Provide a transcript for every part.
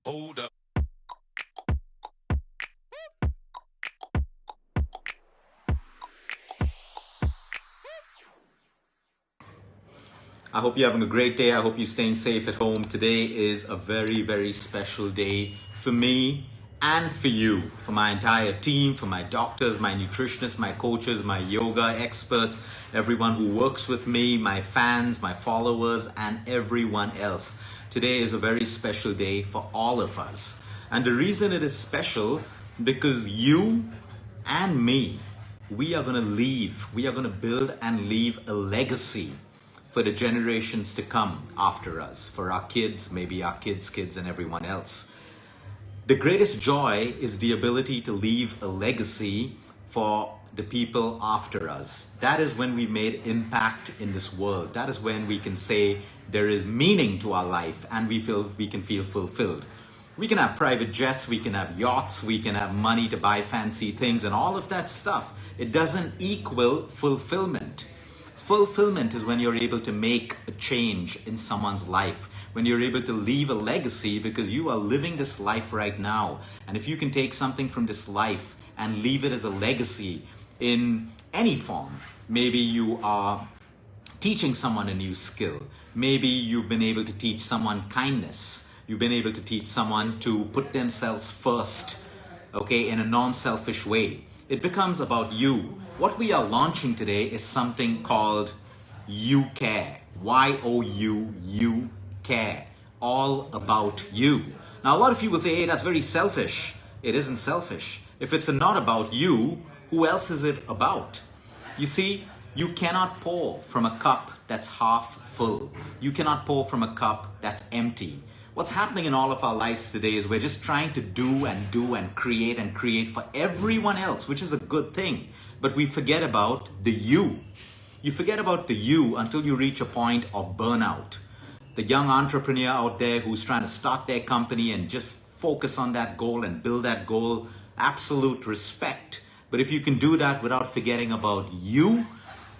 Hold up. I hope you're having a great day. I hope you're staying safe at home. Today is a very, very special day for me and for you, for my entire team, for my doctors, my nutritionists, my coaches, my yoga experts, everyone who works with me, my fans, my followers, and everyone else. Today is a very special day for all of us. And the reason it is special, because you and me, we are going to we are going to build and leave a legacy for the generations to come after us, for our kids, maybe our kids' kids, and everyone else. The greatest joy is the ability to leave a legacy for the people after us. That is when we made impact in this world. That is when we can say there is meaning to our life and we can feel fulfilled. We can have private jets, we can have yachts, we can have money to buy fancy things and all of that stuff. It doesn't equal fulfillment. Fulfillment is when you're able to make a change in someone's life, when you're able to leave a legacy because you are living this life right now. And if you can take something from this life and leave it as a legacy in any form, maybe you are teaching someone a new skill. Maybe you've been able to teach someone kindness. You've been able to teach someone to put themselves first, okay, in a non-selfish way. It becomes about you. What we are launching today is something called YouCare. Y-O-U-U-Care. All about you. Now, a lot of you will say, hey, that's very selfish. It isn't selfish. If it's not about you, who else is it about? You see, you cannot pour from a cup that's half full. You cannot pour from a cup that's empty. What's happening in all of our lives today is we're just trying to do and create for everyone else, which is a good thing. But we forget about the you. You forget about the you until you reach a point of burnout. The young entrepreneur out there who's trying to start their company and just focus on that goal and build that goal, absolute respect. But if you can do that without forgetting about you,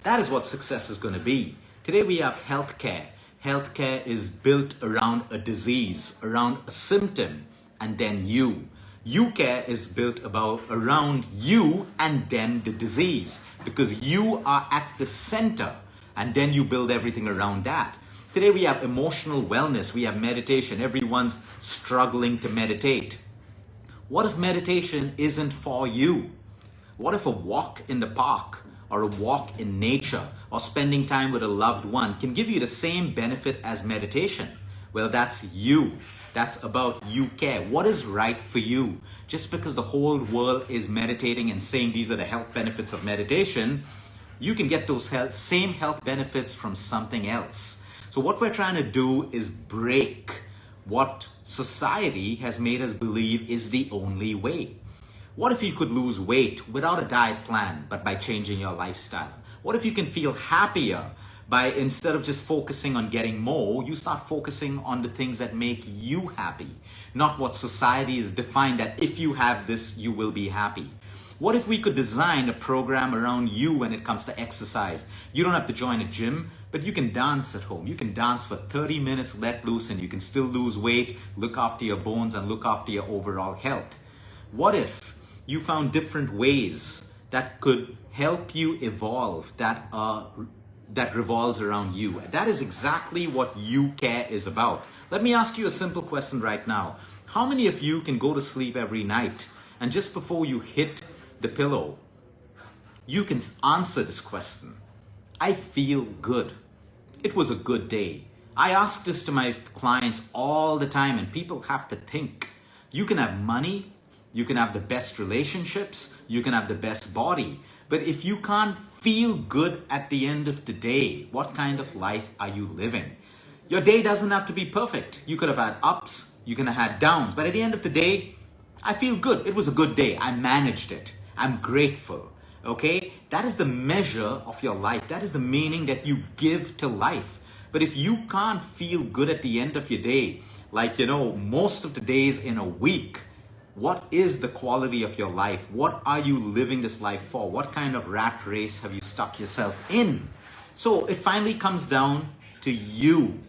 that is what success is going to be. Today we have healthcare. Healthcare is built around a disease, around a symptom, and then you. YouCare is built around you and then the disease, because you are at the center and then you build everything around that. Today we have emotional wellness, we have meditation. Everyone's struggling to meditate. What if meditation isn't for you? What if a walk in the park or a walk in nature or spending time with a loved one can give you the same benefit as meditation? Well, that's you. That's about YouCare. What is right for you? Just because the whole world is meditating and saying these are the health benefits of meditation, you can get those same health benefits from something else. So what we're trying to do is break what society has made us believe is the only way. What if you could lose weight without a diet plan, but by changing your lifestyle? What if you can feel happier by, instead of just focusing on getting more, you start focusing on the things that make you happy, not what society has defined that if you have this, you will be happy. What if we could design a program around you when it comes to exercise? You don't have to join a gym, but you can dance at home. You can dance for 30 minutes let loose and you can still lose weight, look after your bones and look after your overall health. What if you found different ways that could help you evolve, that revolves around you? That is exactly what YouCare is about. Let me ask you a simple question right now. How many of you can go to sleep every night and just before you hit the pillow, you can answer this question? I feel good. It was a good day. I ask this to my clients all the time and people have to think. You can have money, you can have the best relationships, you can have the best body, but if you can't feel good at the end of the day, what kind of life are you living? Your day doesn't have to be perfect. You could have had ups, you could have had downs, but at the end of the day, I feel good. It was a good day. I managed it. I'm grateful. Okay? That is the measure of your life. That is the meaning that you give to life. But if you can't feel good at the end of your day, like, most of the days in a week, what is the quality of your life? What are you living this life for? What kind of rat race have you stuck yourself in? So it finally comes down to you.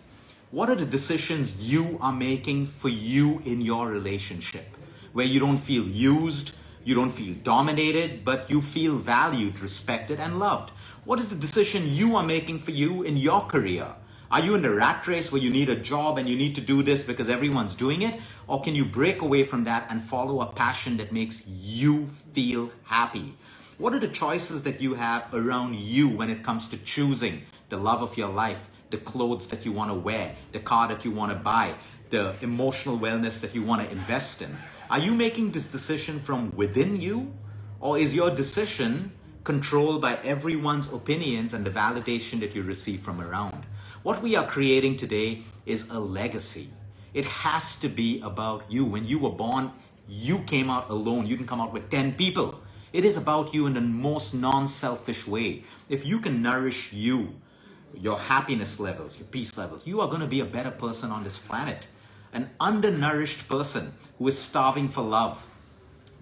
What are the decisions you are making for you in your relationship, where you don't feel used, you don't feel dominated, but you feel valued, respected, and loved? What is the decision you are making for you in your career? Are you in the rat race where you need a job and you need to do this because everyone's doing it? Or can you break away from that and follow a passion that makes you feel happy? What are the choices that you have around you when it comes to choosing the love of your life, the clothes that you want to wear, the car that you want to buy, the emotional wellness that you want to invest in? Are you making this decision from within you? Or is your decision controlled by everyone's opinions and the validation that you receive from around? What we are creating today is a legacy. It has to be about you. When you were born, you came out alone. You didn't come out with 10 people. It is about you in the most non-selfish way. If you can nourish you, your happiness levels, your peace levels, you are going to be a better person on this planet. An undernourished person who is starving for love,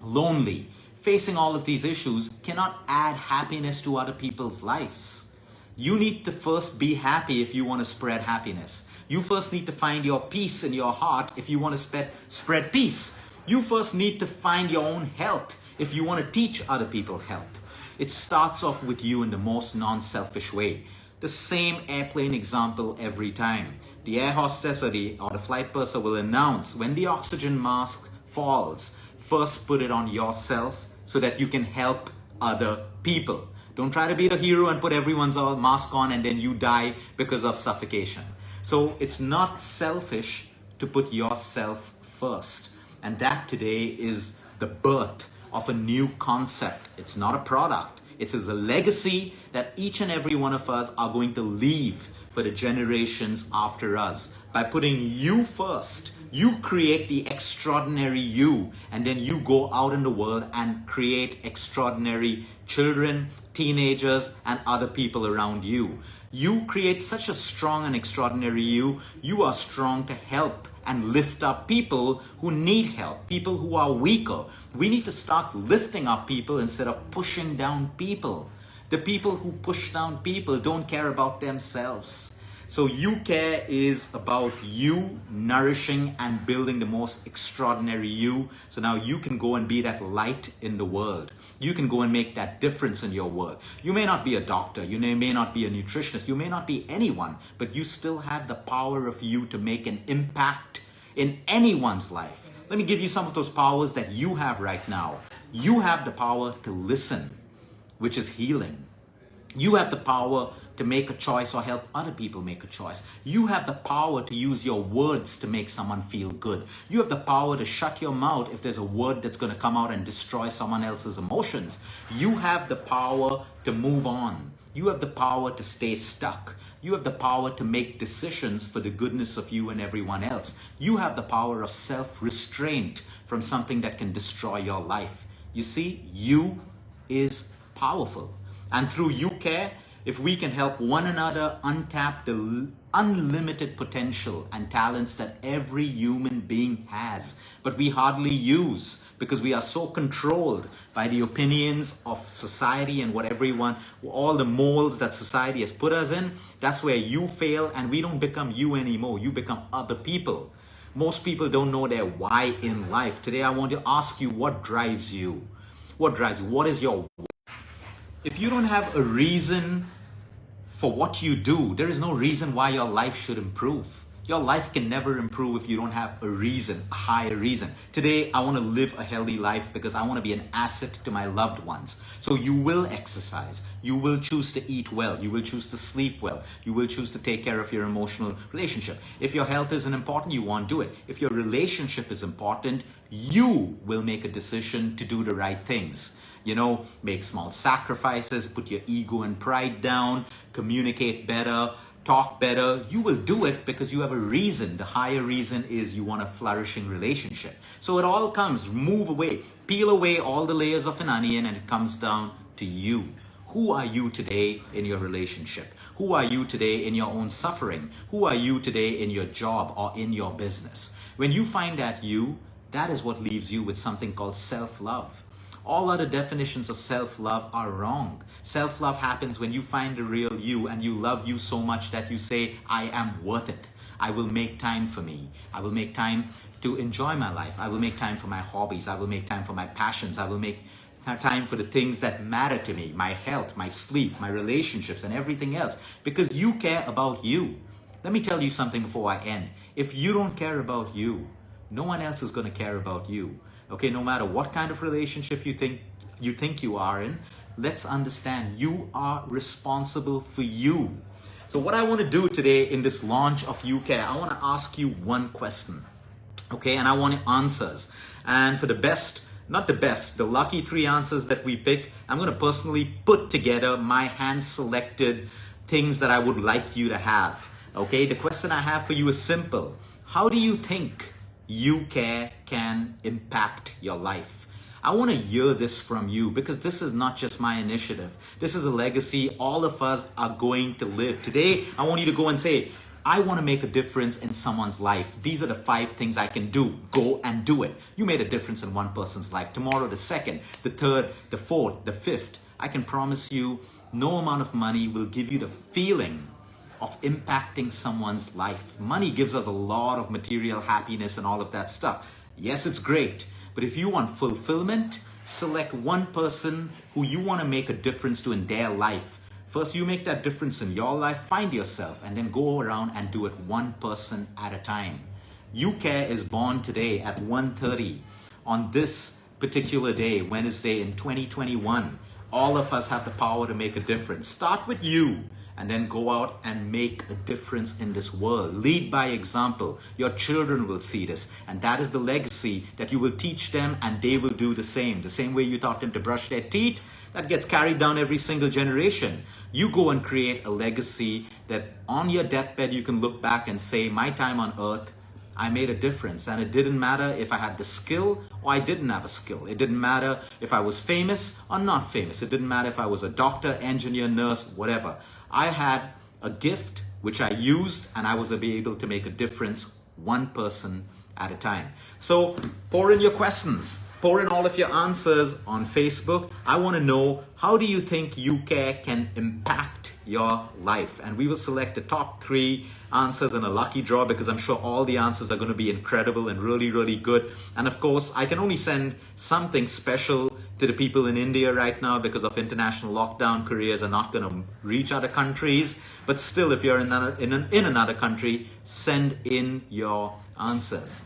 lonely, facing all of these issues, cannot add happiness to other people's lives. You need to first be happy if you want to spread happiness. You first need to find your peace in your heart if you want to spread peace. You first need to find your own health if you want to teach other people health. It starts off with you in the most non-selfish way. The same airplane example every time. The air hostess or the flight purser will announce when the oxygen mask falls, first put it on yourself so that you can help other people. Don't try to be the hero and put everyone's mask on and then you die because of suffocation. So it's not selfish to put yourself first. And that today is the birth of a new concept. It's not a product. It is a legacy that each and every one of us are going to leave for the generations after us. By putting you first, you create the extraordinary you, and then you go out in the world and create extraordinary children, teenagers, and other people around you. You create such a strong and extraordinary you. You are strong to help and lift up people who need help, people who are weaker. We need to start lifting up people instead of pushing down people. The people who push down people don't care about themselves. So YouCare is about you nourishing and building the most extraordinary you. So now you can go and be that light in the world. You can go and make that difference in your world. You may not be a doctor, you may not be a nutritionist, you may not be anyone, but you still have the power of you to make an impact in anyone's life. Let me give you some of those powers that you have right now. You have the power to listen, which is healing. You have the power to make a choice or help other people make a choice. You have the power to use your words to make someone feel good. You have the power to shut your mouth if there's a word that's going to come out and destroy someone else's emotions. You have the power to move on. You have the power to stay stuck. You have the power to make decisions for the goodness of you and everyone else. You have the power of self-restraint from something that can destroy your life. You see, you is powerful. And through YouCare, if we can help one another untap the unlimited potential and talents that every human being has, but we hardly use because we are so controlled by the opinions of society and what everyone, all the molds that society has put us in, that's where you fail and we don't become you anymore. You become other people. Most people don't know their why in life. Today, I want to ask you, what drives you? What drives you? What is your why? If you don't have a reason for what you do, there is no reason why your life should improve. Your life can never improve if you don't have a reason, a higher reason. Today, I want to live a healthy life because I want to be an asset to my loved ones. So you will exercise. You will choose to eat well. You will choose to sleep well. You will choose to take care of your emotional relationship. If your health isn't important, you won't do it. If your relationship is important, you will make a decision to do the right things. You know, make small sacrifices, put your ego and pride down, communicate better, talk better. You will do it because you have a reason. The higher reason is you want a flourishing relationship. So it all comes, move away, peel away all the layers of an onion, and it comes down to you. Who are you today in your relationship? Who are you today in your own suffering? Who are you today in your job or in your business? When you find that you, that is what leaves you with something called self-love. All other definitions of self-love are wrong. Self-love happens when you find the real you and you love you so much that you say, I am worth it. I will make time for me. I will make time to enjoy my life. I will make time for my hobbies. I will make time for my passions. I will make time for the things that matter to me, my health, my sleep, my relationships, and everything else, because you care about you. Let me tell you something before I end. If you don't care about you, no one else is going to care about you. Okay, no matter what kind of relationship you think you are in, let's understand you are responsible for you. So what I want to do today in this launch of YouCare, I want to ask you one question. Okay, and I want answers. And for the best, not the best, the lucky 3 answers that we pick, I'm going to personally put together my hand-selected things that I would like you to have. Okay, the question I have for you is simple. How do you think YouCare can impact your life? I want to hear this from you, because this is not just my initiative. This is a legacy all of us are going to live. Today, I want you to go and say, I want to make a difference in someone's life. These are the 5 things I can do. Go and do it. You made a difference in one person's life. Tomorrow, the 2nd, the 3rd, the 4th, the 5th. I can promise you, no amount of money will give you the feeling of impacting someone's life. Money gives us a lot of material happiness and all of that stuff. Yes, it's great. But if you want fulfillment, select one person who you want to make a difference to in their life. First, you make that difference in your life, find yourself, and then go around and do it one person at a time. YouCare is born today at 1:30 on this particular day, Wednesday in 2021. All of us have the power to make a difference. Start with you, and then go out and make a difference in this world. Lead by example. Your children will see this, and that is the legacy that you will teach them, and they will do the same. The same way you taught them to brush their teeth, that gets carried down every single generation. You go and create a legacy that on your deathbed you can look back and say, my time on earth, I made a difference. And it didn't matter if I had the skill or I didn't have a skill. It didn't matter if I was famous or not famous. It didn't matter if I was a doctor, engineer, nurse, whatever. I had a gift which I used, and I was able to make a difference one person at a time. So pour in your questions. Pour in all of your answers on Facebook. I want to know, how do you think YouCare can impact your life? And we will select the top 3 answers in a lucky draw, because I'm sure all the answers are going to be incredible and really, really good. And of course, I can only send something special to the people in India right now because of international lockdown. Couriers are not going to reach other countries. But still, if you're in another country, send in your answers.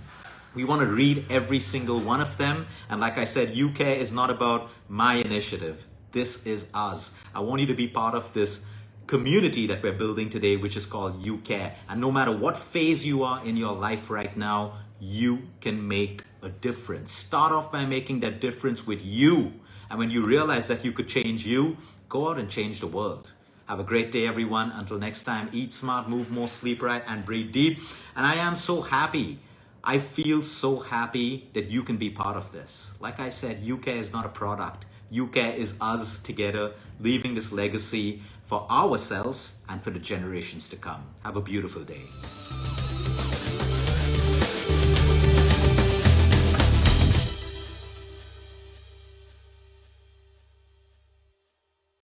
We want to read every single one of them. And like I said, YouCare is not about my initiative. This is us. I want you to be part of this community that we're building today, which is called YouCare. And no matter what phase you are in your life right now, you can make a difference. Start off by making that difference with you. And when you realize that you could change you, go out and change the world. Have a great day, everyone. Until next time, eat smart, move more, sleep right, and breathe deep. And I am so happy. I feel so happy that you can be part of this. Like I said, YouCare is not a product. YouCare is us together, leaving this legacy for ourselves and for the generations to come. Have a beautiful day.